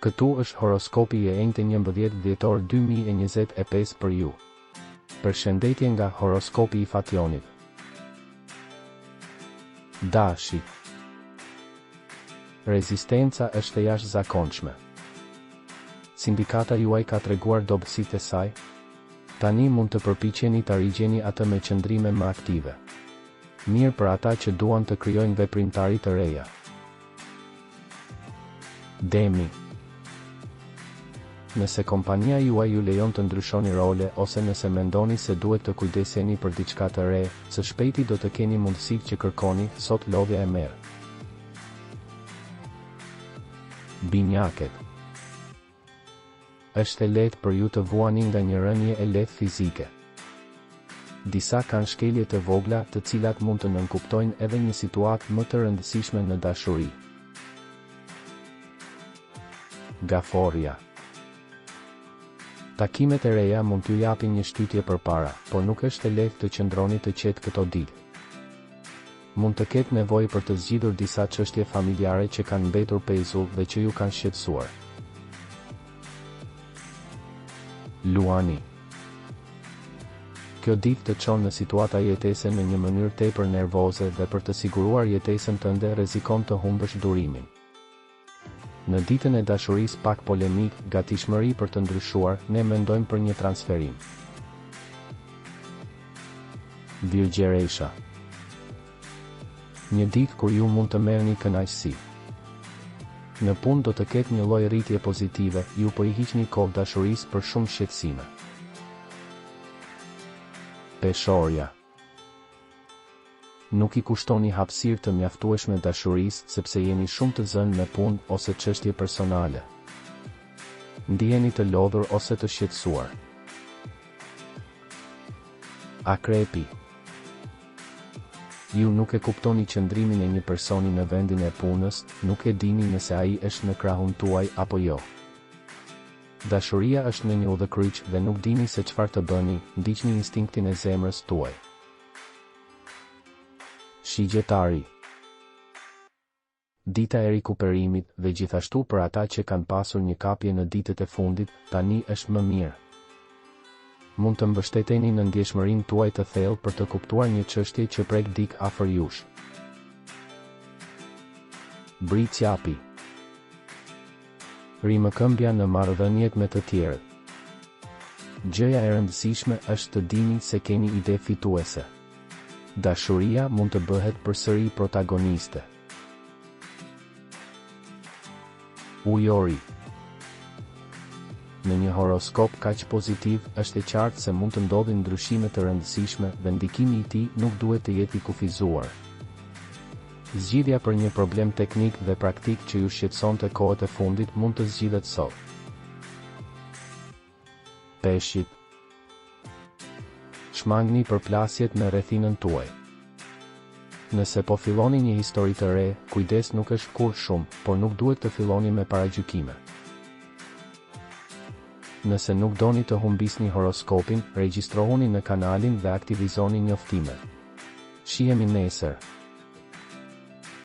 Këtu është horoskopi i enjtë 11 dhjetor 2025 për ju. Përshëndetje nga horoskopi i Fationit. Dashi. Rezistenca është e jashtëzakonshme. Sindikata juaj ka treguar dobësitë e saj. Tani mund të përpiqeni ta rigjeni atë me qëndrime më aktive. Mirë për ata që duan të krijojnë veprimtari të reja. Demi. Nëse kompania juaj ju lejon të ndryshoni role ose nëse mendoni se duhet të kujdeseni për diçka të re, së shpejti do të keni mundësitë që kërkoni, sot lodhja e merr. Binjakët. Është e lehtë për ju të vuani nga një rënje e lehtë fizike. Disa kanë shkelje të vogla të cilat mund të nënkuptojnë edhe një situatë më të rëndësishme në dashuri. Gaforja. Takimet e reja mund t'ju japin një shtytje përpara, por nuk është e lehtë të qëndroni të qetë këto ditë. Mund të ketë nevojë për të zgjidhur disa çështje familjare që kanë mbetur pezull dhe që ju kanë shqetësuar. Luani. Kjo ditë të çon në situata jetese në një mënyrë tepër nervoze dhe për të siguruar jetesën tënde rrezikon të humbësh durimin. Në ditën e dashurisë pak polemik, gatishmëri për të ndryshuar, ne mendojmë për një transferim. Virgjeresha. Një ditë kur ju mund të merrni kënaqësi. Në punë do të ketë një lloj rritje pozitive, ju po I hiqni kohë dashurisë për shumë shqetësime. Peshorja. Nuk I kushtoni hapësirë të mjaftueshme dashurisë sepse jeni shumë të zënë me punë ose çështje personale. Ndiheni të lodhur ose të shqetësuar. Akrepi. Ju nuk e kuptoni qëndrimin e një personi në vendin e punës, nuk e dini nëse ai është në krahun tuaj apo jo. Dashuria është në një udhëkryq dhe nuk dini se çfarë të bëni, ndiqni instinktin e zemrës tuaj. Shigjetari. Dita e rikuperimit dhe gjithashtu për ata që kanë pasur një kapje në ditët e fundit, tani është më mirë. Mund të mbështeteni në ndjeshmërinë tuaj të thellë për të kuptuar një çështje që prek dik afër jush. Bricjapi. Rimëkëmbja në marrëdhëniet me të tjerët. Gjëja e rëndësishme është të dini se keni ide fituese. Dashuria mund të bëhet përsëri protagoniste. Ujori. Në një horoskop kaq pozitiv, është e qartë se mund të ndodhin ndryshime të rëndësishme dhe ndikimi I tij nuk duhet të jetë I kufizuar. Zgjidhja për një problem teknik dhe praktik që ju shqetësonte kohët e fundit mund të zgjidhet sot. Peshqit. Shmangni përplasjet me rrethinën tuaj. Nëse po filloni një histori të re, kujdes nuk është kurrë shumë, por nuk duhet të filloni me paragjykime. Nëse nuk doni të humbisni horoskopin, regjistrohuni në kanalin dhe aktivizoni njoftimet. Shihemi nesër.